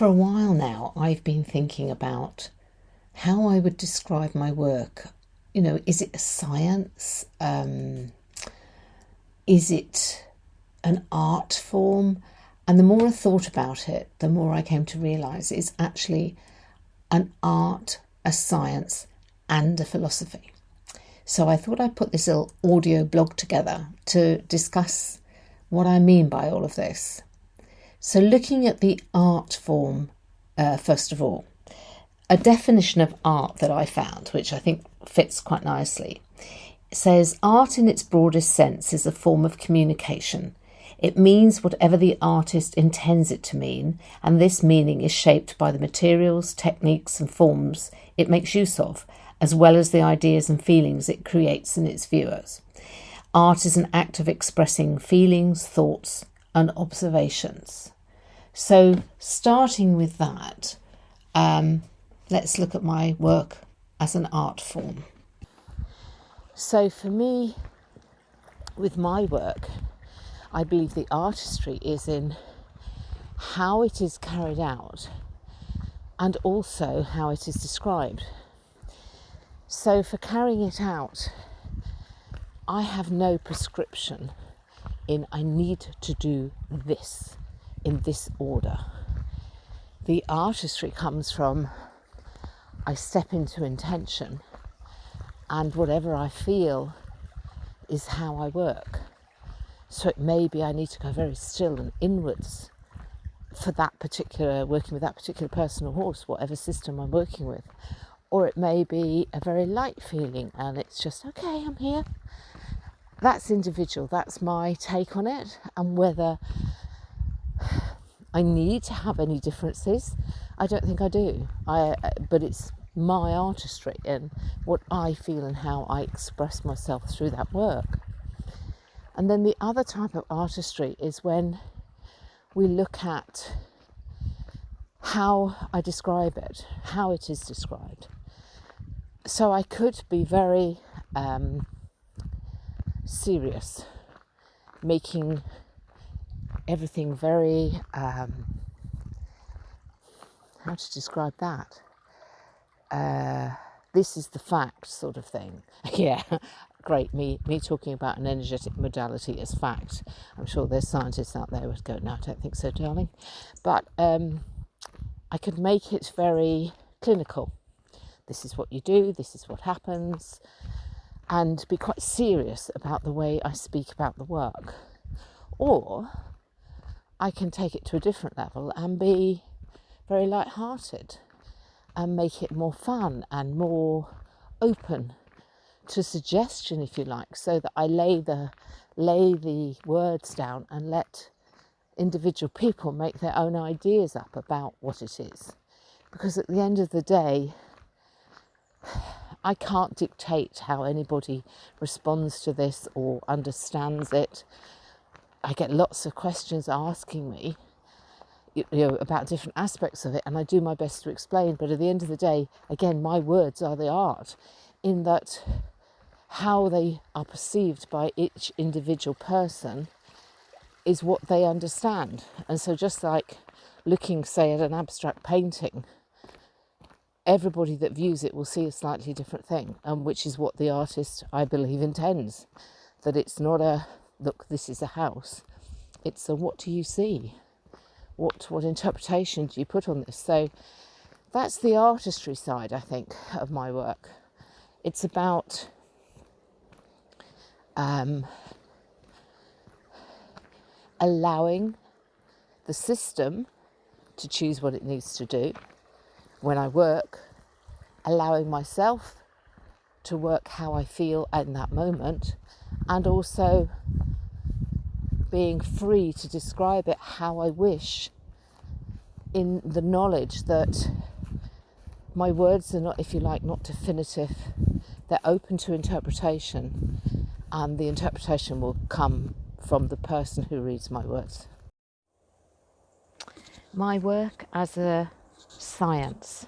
For a while now, I've been thinking about how I would describe my work. Is it a science? Is it an art form? And the more I thought about it, the more I came to realise it's actually an art, a science, and a philosophy. So I thought I'd put this little audio blog together to discuss what I mean by all of this. So looking at the art form, first of all, a definition of art that I found, which I think fits quite nicely, says art in its broadest sense is a form of communication. It means whatever the artist intends it to mean, and this meaning is shaped by the materials, techniques and forms it makes use of, as well as the ideas and feelings it creates in its viewers. Art is an act of expressing feelings, thoughts and observations. So starting with that, let's look at my work as an art form. So for me, with my work, I believe the artistry is in how it is carried out and also how it is described. So for carrying it out, I have no prescription in I need to do this in this order. The artistry comes from I step into intention, and whatever I feel is how I work. So it may be I need to go very still and inwards for that particular, working with that particular person or horse, whatever system I'm working with. Or it may be a very light feeling and it's just, okay, I'm here. That's individual, that's my take on it. And whether I need to have any differences, I don't think I do. But it's my artistry and what I feel and how I express myself through that work. And then the other type of artistry is when we look at how I describe it, how it is described. So I could be very serious, making everything very, how to describe that? This is the fact sort of thing. Yeah, great, me talking about an energetic modality as fact. I'm sure there's scientists out there who would go, no, I don't think so, darling. But I could make it very clinical. This is what you do, this is what happens, and be quite serious about the way I speak about the work. Or I can take it to a different level and be very light-hearted and make it more fun and more open to suggestion, if you like, so that I lay the words down and let individual people make their own ideas up about what it is. Because at the end of the day, I can't dictate how anybody responds to this or understands it. I get lots of questions asking me about different aspects of it, and I do my best to explain, but at the end of the day, again, my words are the art, in that how they are perceived by each individual person is what they understand. And so just like looking, say, at an abstract painting, everybody that views it will see a slightly different thing, and which is what the artist, I believe, intends. That it's not a, look, this is a house. It's a, what do you see? What interpretation do you put on this? So that's the artistry side, I think, of my work. It's about allowing the system to choose what it needs to do. When I work, allowing myself to work how I feel in that moment, and also being free to describe it how I wish, in the knowledge that my words are not, if you like, not definitive. They're open to interpretation, and the interpretation will come from the person who reads my words. My work as a science.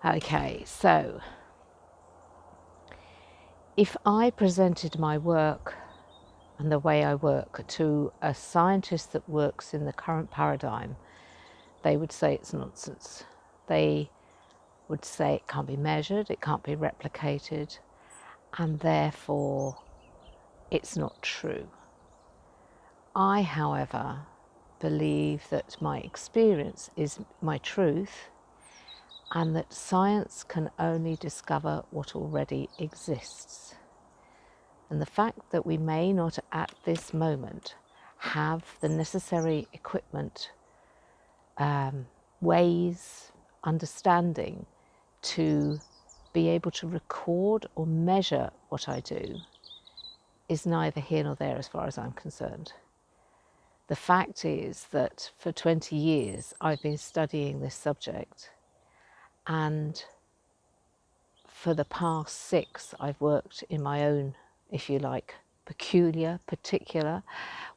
Okay, so if I presented my work and the way I work to a scientist that works in the current paradigm, they would say it's nonsense. They would say it can't be measured, it can't be replicated, and therefore it's not true. I, however, believe that my experience is my truth, and that science can only discover what already exists. And the fact that we may not at this moment have the necessary equipment, ways, understanding to be able to record or measure what I do is neither here nor there as far as I'm concerned. The fact is that for 20 years I've been studying this subject, and for the past 6 I've worked in my own, if you like, peculiar, particular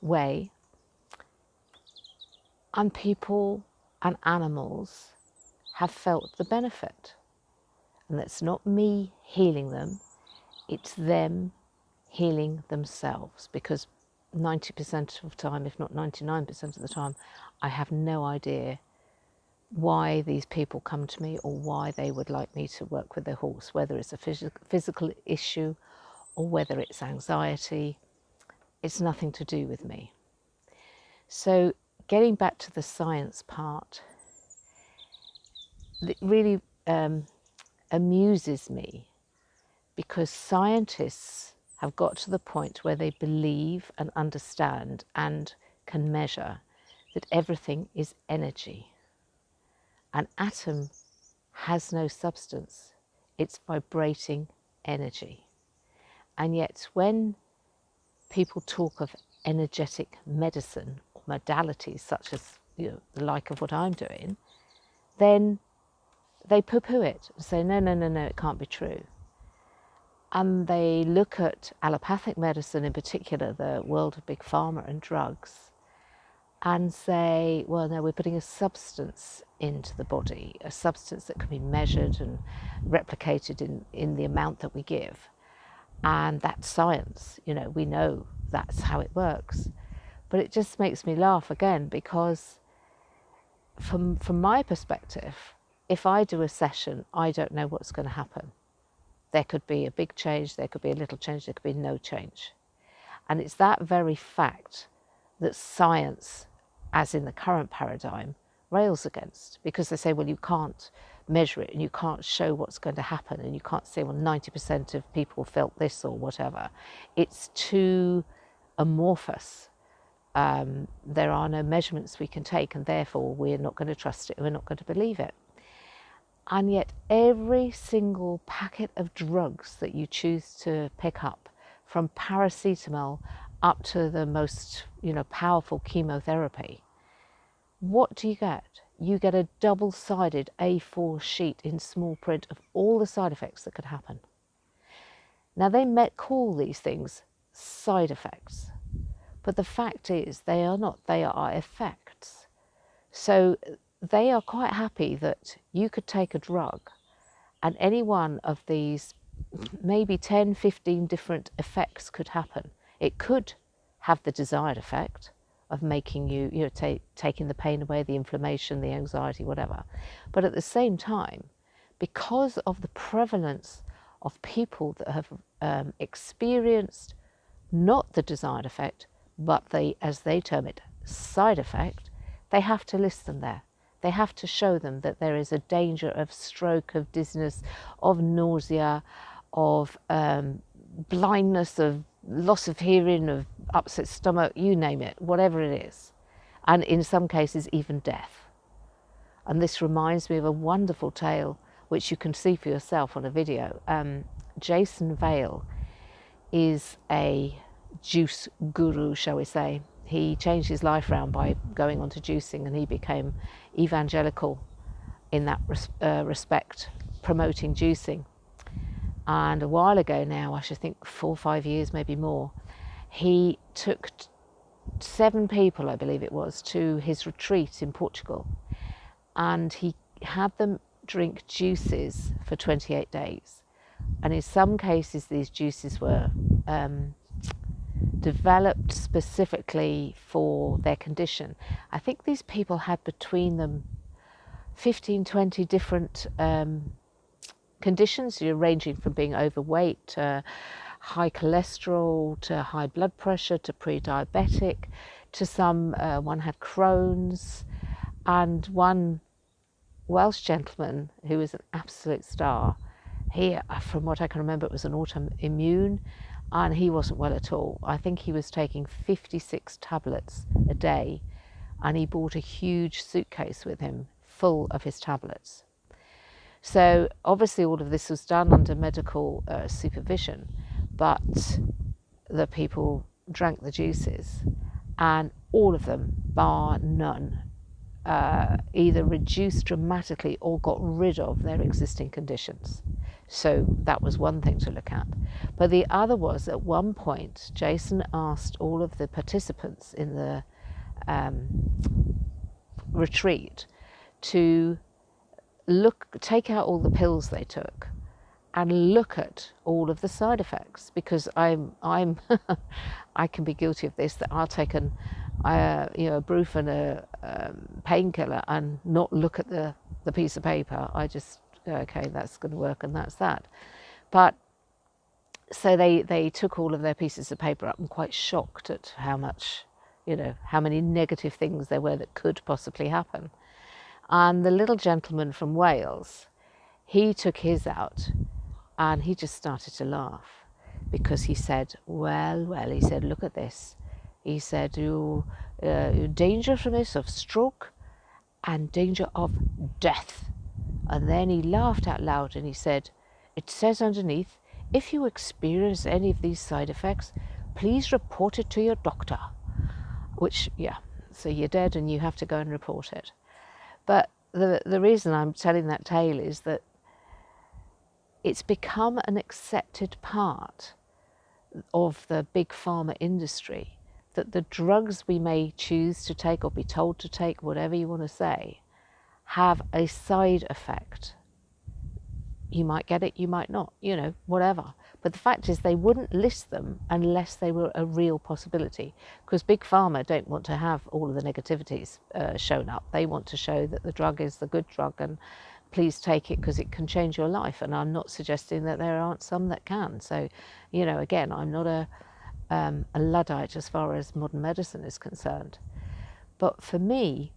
way, and people and animals have felt the benefit. And that's not me healing them, it's them healing themselves, because 90% of the time, if not 99% of the time, I have no idea why these people come to me or why they would like me to work with their horse, whether it's a physical issue or whether it's anxiety. It's nothing to do with me. So getting back to the science part, it really amuses me, because scientists have got to the point where they believe and understand and can measure that everything is energy. An atom has no substance, it's vibrating energy. And yet when people talk of energetic medicine or modalities such as, the like of what I'm doing, then they poo-poo it and say, no, it can't be true. And they look at allopathic medicine, in particular, the world of big pharma and drugs, and say, well, no, we're putting a substance into the body, a substance that can be measured and replicated in the amount that we give. And that's science, we know that's how it works. But it just makes me laugh again, because from my perspective, if I do a session, I don't know what's going to happen. There could be a big change, there could be a little change, there could be no change. And it's that very fact that science, as in the current paradigm, rails against, because they say, well, you can't measure it and you can't show what's going to happen, and you can't say, well, 90% of people felt this or whatever. It's too amorphous. There are no measurements we can take, and therefore we're not going to trust it, we're not going to believe it. And yet every single packet of drugs that you choose to pick up, from paracetamol up to the most, powerful chemotherapy, what do you get? You get a double-sided A4 sheet in small print of all the side effects that could happen. Now they call these things side effects, but the fact is they are not, they are effects. So they are quite happy that you could take a drug and any one of these maybe 10, 15 different effects could happen. It could have the desired effect of making you, taking the pain away, the inflammation, the anxiety, whatever. But at the same time, because of the prevalence of people that have experienced not the desired effect, but the, as they term it, side effect, they have to list them there. They have to show them that there is a danger of stroke, of dizziness, of nausea, of blindness, of loss of hearing, of upset stomach, you name it, whatever it is. And in some cases, even death. And this reminds me of a wonderful tale, which you can see for yourself on a video. Jason Vale is a juice guru, shall we say. He changed his life around by going on to juicing, and he became evangelical in that respect, promoting juicing. And a while ago now, I should think 4 or 5 years, maybe more, he took 7 people, I believe it was, to his retreat in Portugal. And he had them drink juices for 28 days. And in some cases, these juices were developed specifically for their condition. I think these people had between them 15, 20 different conditions, ranging from being overweight to high cholesterol to high blood pressure to pre-diabetic to one had Crohn's, and one Welsh gentleman who was an absolute star. He, from what I can remember, it was an autoimmune, and he wasn't well at all. I think he was taking 56 tablets a day, and he brought a huge suitcase with him full of his tablets. So obviously all of this was done under medical supervision, but the people drank the juices, and all of them, bar none, either reduced dramatically or got rid of their existing conditions. So that was one thing to look at. But the other was, at one point, Jason asked all of the participants in the retreat to take out all the pills they took and look at all of the side effects, because I'm I can be guilty of this, that I'll take a Brufen and a painkiller and not look at the piece of paper. I just go, okay, that's going to work, and that's that. But so they took all of their pieces of paper up, and quite shocked at how many negative things there were that could possibly happen. And the little gentleman from Wales, he took his out, and he just started to laugh, because he said, well, he said, look at this. He said, danger from this of stroke and danger of death. And then he laughed out loud and he said, it says underneath, if you experience any of these side effects, please report it to your doctor. Which, yeah, so you're dead and you have to go and report it. But the reason I'm telling that tale is that it's become an accepted part of the big pharma industry that the drugs we may choose to take or be told to take, whatever you want to say, have a side effect. You might get it, you might not, whatever. But the fact is, they wouldn't list them unless they were a real possibility, because big pharma don't want to have all of the negativities shown up. They want to show that the drug is the good drug, and please take it because it can change your life. And I'm not suggesting that there aren't some that can. So, again, I'm not a Luddite as far as modern medicine is concerned. But for me,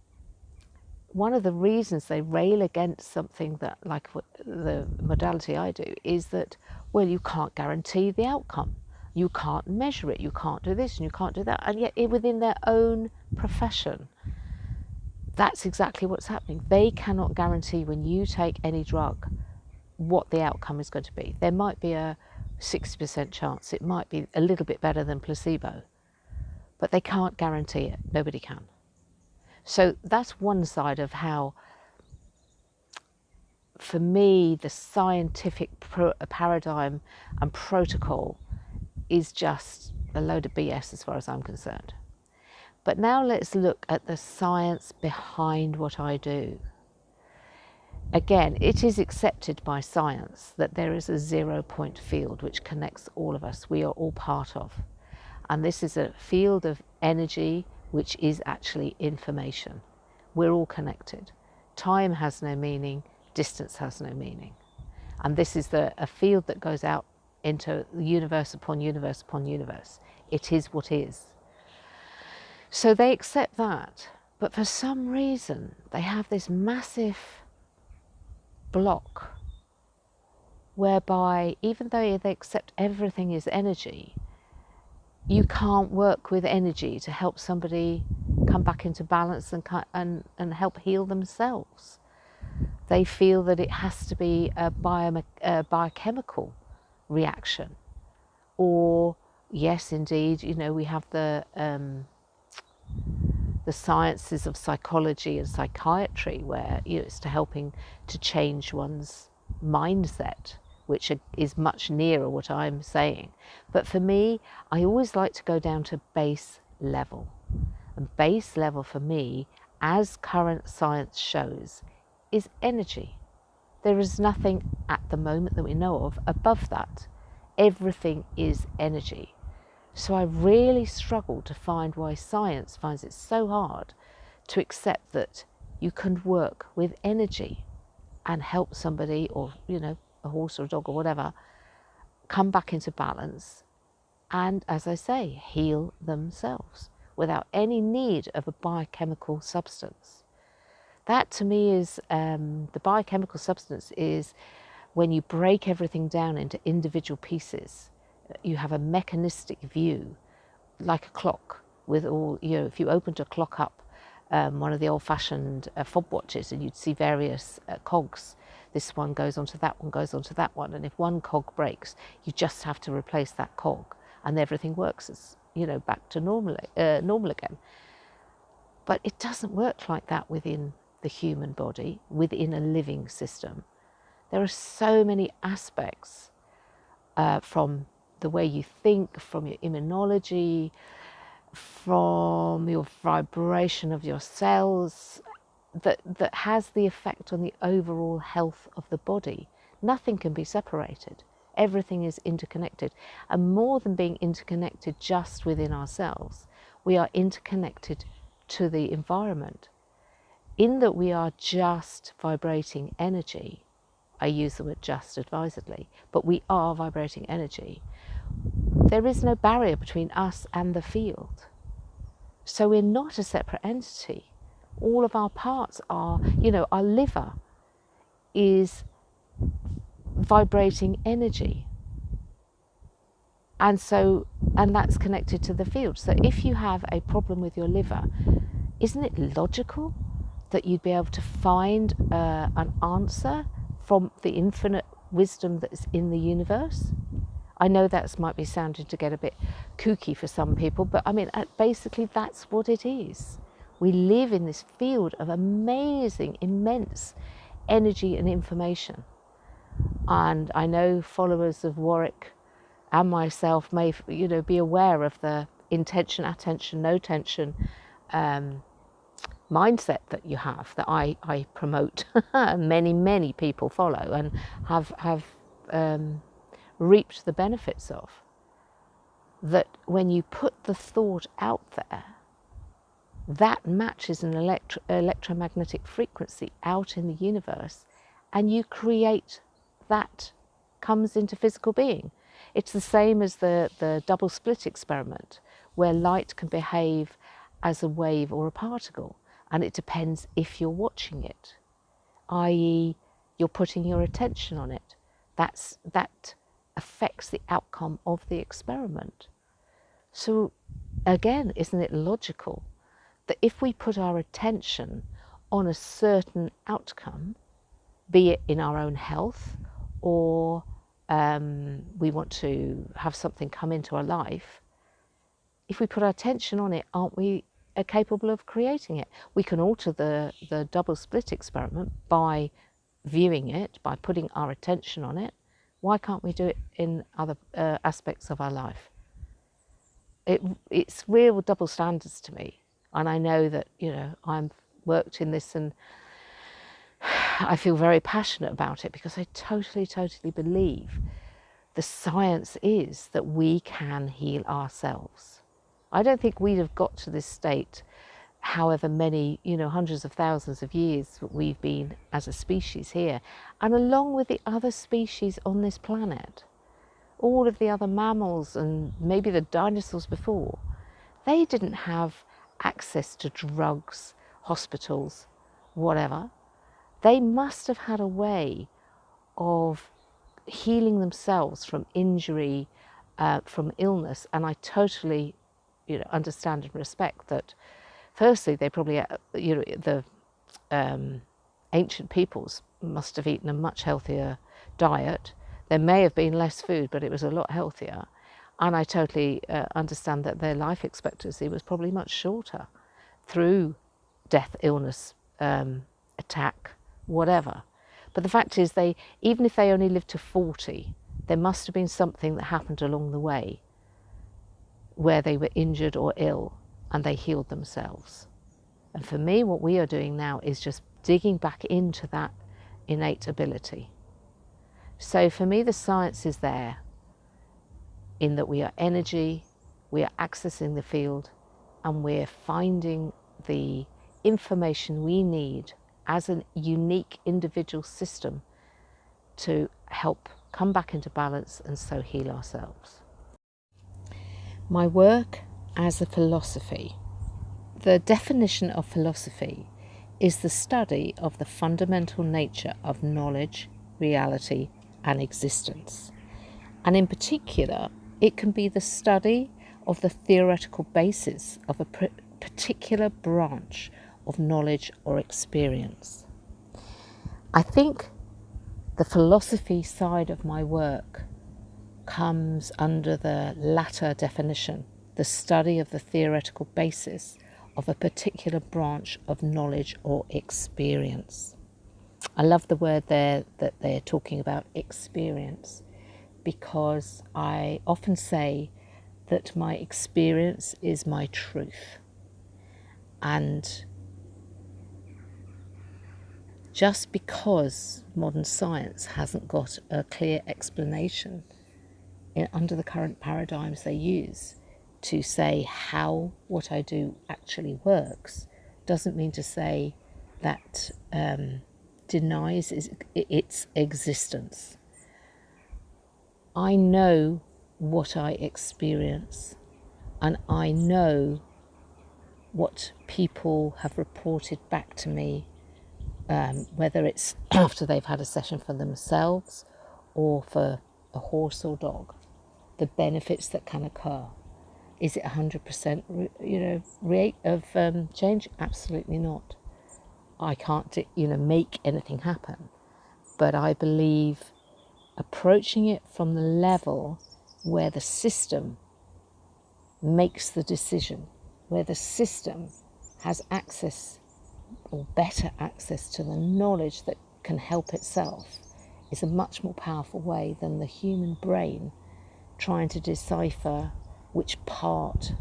one of the reasons they rail against something that, like the modality I do, is that, well, you can't guarantee the outcome. You can't measure it. You can't do this and you can't do that. And yet within their own profession, that's exactly what's happening. They cannot guarantee, when you take any drug, what the outcome is going to be. There might be a 60% chance. It might be a little bit better than placebo. But they can't guarantee it. Nobody can. So that's one side of how, for me, the scientific paradigm and protocol is just a load of BS as far as I'm concerned. But now let's look at the science behind what I do. Again, it is accepted by science that there is a 0-point field which connects all of us. We are all part of. And this is a field of energy which is actually information. We're all connected. Time has no meaning, distance has no meaning. And this is a field that goes out into universe upon universe upon universe. It is what is. So they accept that, but for some reason they have this massive block whereby, even though they accept everything is energy, you can't work with energy to help somebody come back into balance and help heal themselves. They feel that it has to be a biochemical reaction. Or, yes, indeed, we have the sciences of psychology and psychiatry, where it's helping to change one's mindset, which is much nearer what I'm saying. But for me, I always like to go down to base level. And base level for me, as current science shows, is energy. There is nothing at the moment that we know of above that. Everything is energy. So I really struggle to find why science finds it so hard to accept that you can work with energy and help somebody, or a horse or a dog or whatever, come back into balance and, as I say, heal themselves without any need of a biochemical substance. That to me is, the biochemical substance is when you break everything down into individual pieces. You have a mechanistic view, like a clock, with all, if you opened a clock up, one of the old-fashioned fob watches, and you'd see various cogs. This one goes onto that one, goes onto that one, and if one cog breaks, you just have to replace that cog, and everything works as, back to normal again. But it doesn't work like that within the human body, within a living system. There are so many aspects, from the way you think, from your immunology, from your vibration of your cells, that has the effect on the overall health of the body. Nothing can be separated. Everything is interconnected. And more than being interconnected just within ourselves, we are interconnected to the environment. In that we are just vibrating energy. I use the word just advisedly, but we are vibrating energy. There is no barrier between us and the field. So we're not a separate entity. All of our parts are, our liver is vibrating energy. And that's connected to the field. So if you have a problem with your liver, isn't it logical that you'd be able to find an answer from the infinite wisdom that is in the universe? I know that might be sounding to get a bit kooky for some people, but I mean, basically that's what it is. We live in this field of amazing, immense energy and information. And I know followers of Warwick and myself may, be aware of the intention, attention, no tension mindset that you have, that I promote, many people follow and have reaped the benefits of. That when you put the thought out there, that matches an electromagnetic frequency out in the universe, and you create that, comes into physical being. It's the same as the double split experiment, where light can behave as a wave or a particle, and it depends if you're watching it, i.e. you're putting your attention on it. That affects the outcome of the experiment. So again, isn't it logical that if we put our attention on a certain outcome, be it in our own health, or we want to have something come into our life, if we put our attention on it, aren't we capable of creating it? We can alter the double split experiment by viewing it, by putting our attention on it. Why can't we do it in other aspects of our life? It's real double standards to me. And I know that, I'm worked in this, and I feel very passionate about it, because I totally believe the science is that we can heal ourselves. I don't think we'd have got to this state, however many, hundreds of thousands of years that we've been as a species here, and along with the other species on this planet, all of the other mammals and maybe the dinosaurs before, they didn't have access to drugs, hospitals, whatever. They must have had a way of healing themselves from injury, from illness, and I totally, understand and respect that. Firstly, they probably, the ancient peoples must have eaten a much healthier diet. There may have been less food, but it was a lot healthier. And I totally understand that their life expectancy was probably much shorter through death, illness, attack, whatever. But the fact is, even if they only lived to 40, there must have been something that happened along the way where they were injured or ill, and they healed themselves. And for me, what we are doing now is just digging back into that innate ability. So for me, the science is there, in that we are energy, we are accessing the field and we're finding the information we need as a unique individual system to help come back into balance and so heal ourselves. My work as a philosophy. The definition of philosophy is the study of the fundamental nature of knowledge, reality, and existence. And in particular, it can be the study of the theoretical basis of a particular branch of knowledge or experience. I think the philosophy side of my work comes under the latter definition, the study of the theoretical basis of a particular branch of knowledge or experience. I love the word there that they're talking about, experience, because I often say that my experience is my truth. And just because modern science hasn't got a clear explanation under the current paradigms they use to say how what I do actually works, doesn't mean to say that denies its existence. I know what I experience, and I know what people have reported back to me, whether it's after they've had a session for themselves or for a horse or dog, the benefits that can occur. Is it 100% rate of change? Absolutely not. I can't make anything happen, but I believe approaching it from the level where the system makes the decision, where the system has access or better access to the knowledge that can help itself, is a much more powerful way than the human brain trying to decipher which part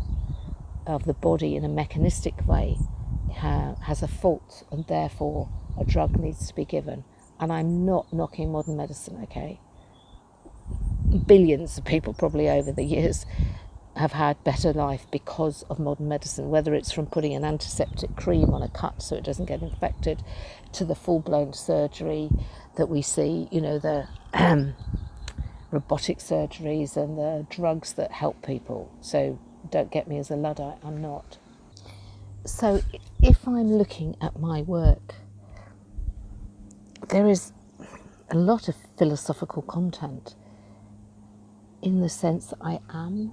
of the body in a mechanistic way has a fault and therefore a drug needs to be given. And I'm not knocking modern medicine, okay? Billions of people probably over the years have had better life because of modern medicine, whether it's from putting an antiseptic cream on a cut so it doesn't get infected, to the full-blown surgery that we see, the robotic surgeries and the drugs that help people. So don't get me as a Luddite, I'm not. So if I'm looking at my work, there is a lot of philosophical content in the sense that I am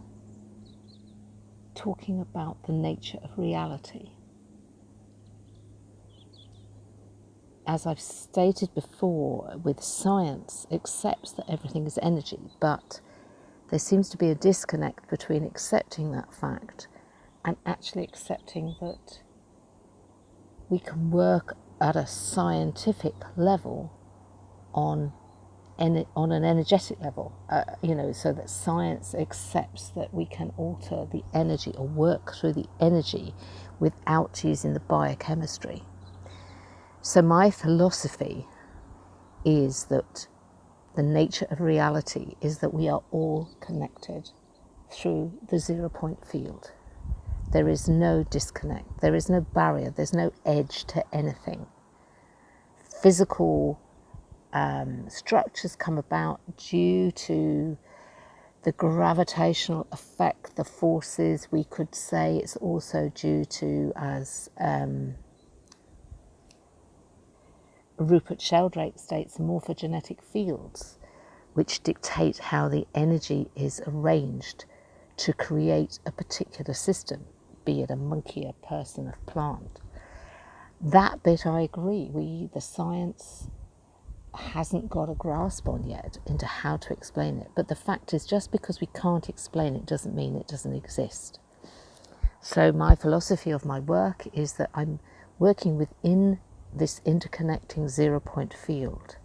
talking about the nature of reality. As I've stated before, with science accepts that everything is energy, but there seems to be a disconnect between accepting that fact and actually accepting that we can work at a scientific level on an energetic level, so that science accepts that we can alter the energy or work through the energy without using the biochemistry. So my philosophy is that the nature of reality is that we are all connected through the 0 point field. There is no disconnect, there is no barrier, there's no edge to anything. Physical structures come about due to the gravitational effect, the forces. We could say it's also due to, as Rupert Sheldrake states, morphogenetic fields, which dictate how the energy is arranged to create a particular system, be it a monkey, a person, a plant. That bit I agree, the science hasn't got a grasp on yet into how to explain it. But the fact is, just because we can't explain it doesn't mean it doesn't exist. So my philosophy of my work is that I'm working within this interconnecting 0 point field.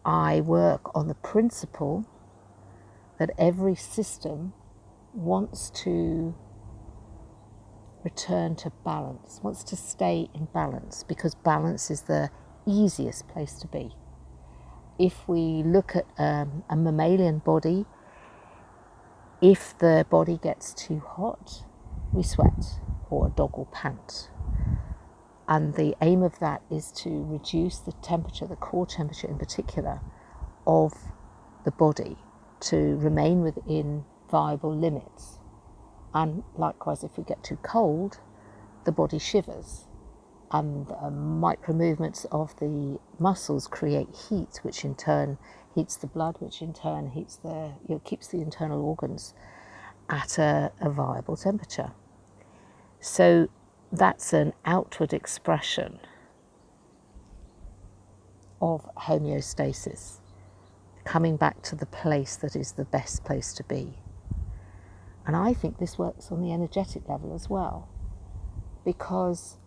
I work on the principle that every system wants to return to balance, wants to stay in balance, because balance is the easiest place to be. If we look at a mammalian body, If the body gets too hot, we sweat, or a dog will pant. And the aim of that is to reduce the temperature, the core temperature in particular, of the body to remain within viable limits. And likewise, if we get too cold, the body shivers, and micro movements of the muscles create heat, which in turn heats the blood, which in turn heats keeps the internal organs at a viable temperature. So that's an outward expression of homeostasis, coming back to the place that is the best place to be. And I think this works on the energetic level as well, because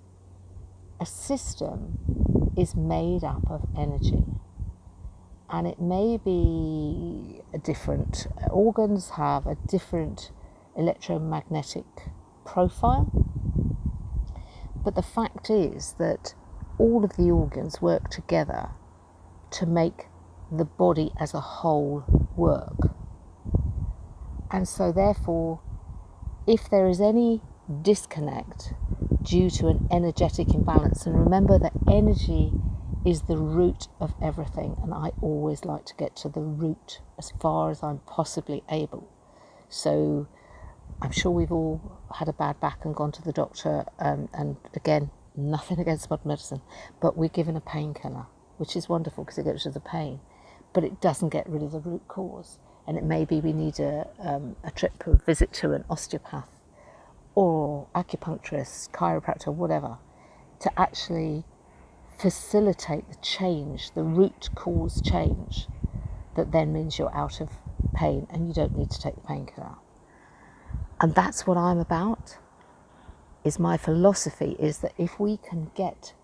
a system is made up of energy, and it may be different. Organs have a different electromagnetic profile, but the fact is that all of the organs work together to make the body as a whole work. And so therefore, if there is any disconnect due to an energetic imbalance, and remember that energy is the root of everything, and I always like to get to the root as far as I'm possibly able. So I'm sure we've all had a bad back and gone to the doctor, and again, nothing against modern medicine, but we're given a painkiller, which is wonderful because it gets rid of the pain, but it doesn't get rid of the root cause. And it may be we need a trip, a visit to an osteopath or acupuncturist, chiropractor, whatever, to actually facilitate the change, the root cause change, that then means you're out of pain and you don't need to take the painkiller. And that's what I'm about. Is my philosophy is that if we can get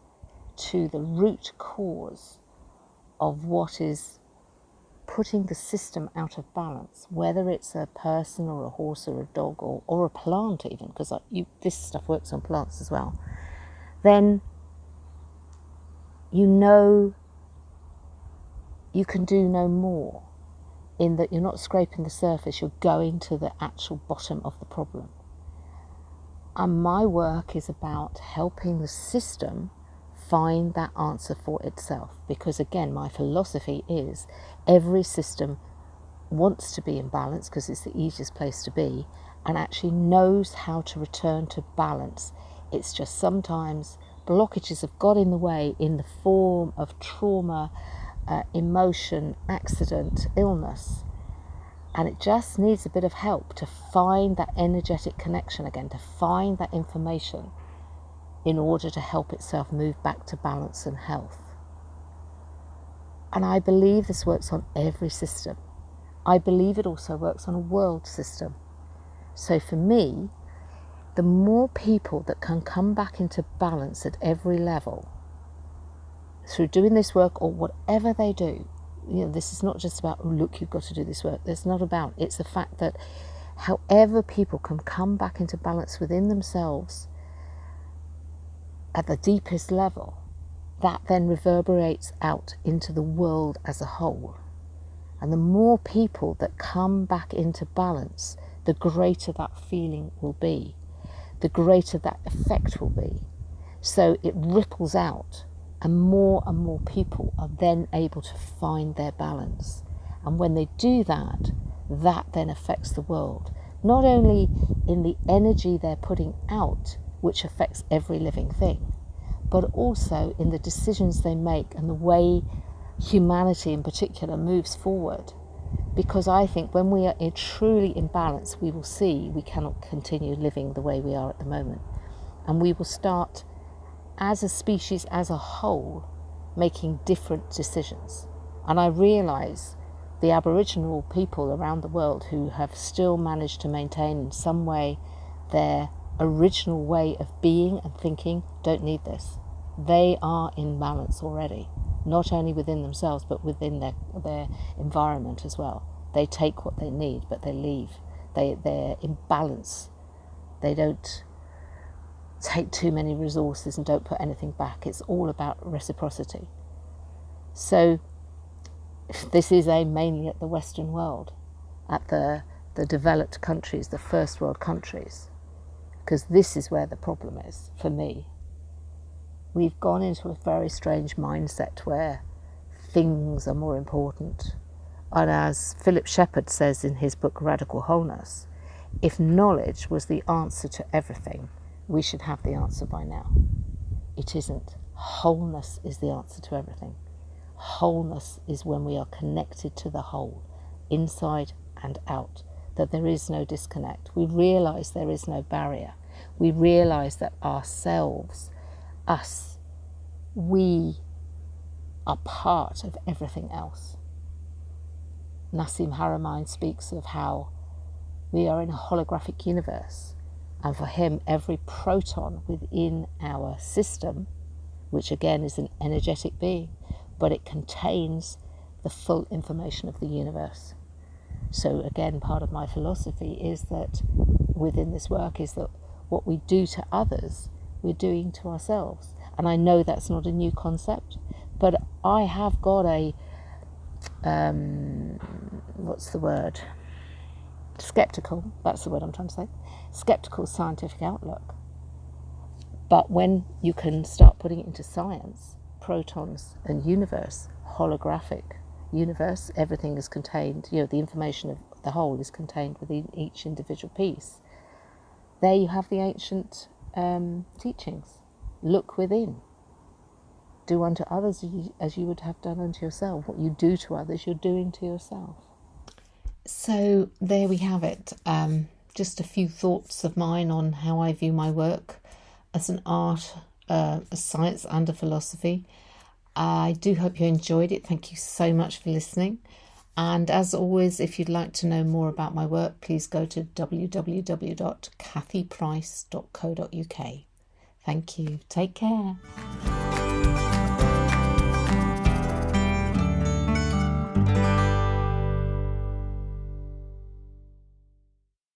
to the root cause of what is putting the system out of balance, whether it's a person or a horse or a dog or a plant even, because this stuff works on plants as well, then you can do no more, in that you're not scraping the surface, you're going to the actual bottom of the problem. And my work is about helping the system find that answer for itself, because again, my philosophy is every system wants to be in balance because it's the easiest place to be, and actually knows how to return to balance. It's just sometimes blockages have got in the way in the form of trauma, emotion, accident, illness, and it just needs a bit of help to find that energetic connection again, to find that information in order to help itself move back to balance and health. And I believe this works on every system. I believe it also works on a world system. So for me, the more people that can come back into balance at every level through doing this work or whatever they do, this is not just about, oh, look, you've got to do this work. It's not about, it's the fact that however people can come back into balance within themselves at the deepest level, that then reverberates out into the world as a whole. And the more people that come back into balance, the greater that feeling will be, the greater that effect will be. So it ripples out, and more people are then able to find their balance. And when they do that, that then affects the world, not only in the energy they're putting out, which affects every living thing, but also in the decisions they make and the way humanity in particular moves forward. Because I think when we are truly in balance, we will see we cannot continue living the way we are at the moment. And we will start, as a species, as a whole, making different decisions. And I realise the Aboriginal people around the world who have still managed to maintain in some way their original way of being and thinking don't need this. They are in balance already, not only within themselves but within their environment as well. They take what they need, but they leave. They're in balance. They don't take too many resources and don't put anything back. It's all about reciprocity. So this is aimed mainly at the Western world, at the the developed countries, the first world countries, because this is where the problem is for me. We've gone into a very strange mindset where things are more important. And as Philip Shepherd says in his book Radical Wholeness, if knowledge was the answer to everything, we should have the answer by now. It isn't. Wholeness is the answer to everything. Wholeness is when we are connected to the whole, inside and out, that there is no disconnect. We realise there is no barrier. We realise that ourselves, us, we are part of everything else. Nassim Haramein speaks of how we are in a holographic universe, and for him every proton within our system, which again is an energetic being, but it contains the full information of the universe. So again, part of my philosophy is that within this work is that what we do to others, we're doing to ourselves. And I know that's not a new concept, but I have got a, skeptical, that's the word I'm trying to say, skeptical scientific outlook. But when you can start putting it into science, protons and universe, holographic universe, everything is contained, the information of the whole is contained within each individual piece. There you have the ancient teachings. Look within. Do unto others as you would have done unto yourself. What you do to others, you're doing to yourself. So there we have it. Just a few thoughts of mine on how I view my work as an art, a science and a philosophy. I do hope you enjoyed it. Thank you so much for listening. And as always, if you'd like to know more about my work, please go to www.kathyprice.co.uk. Thank you. Take care.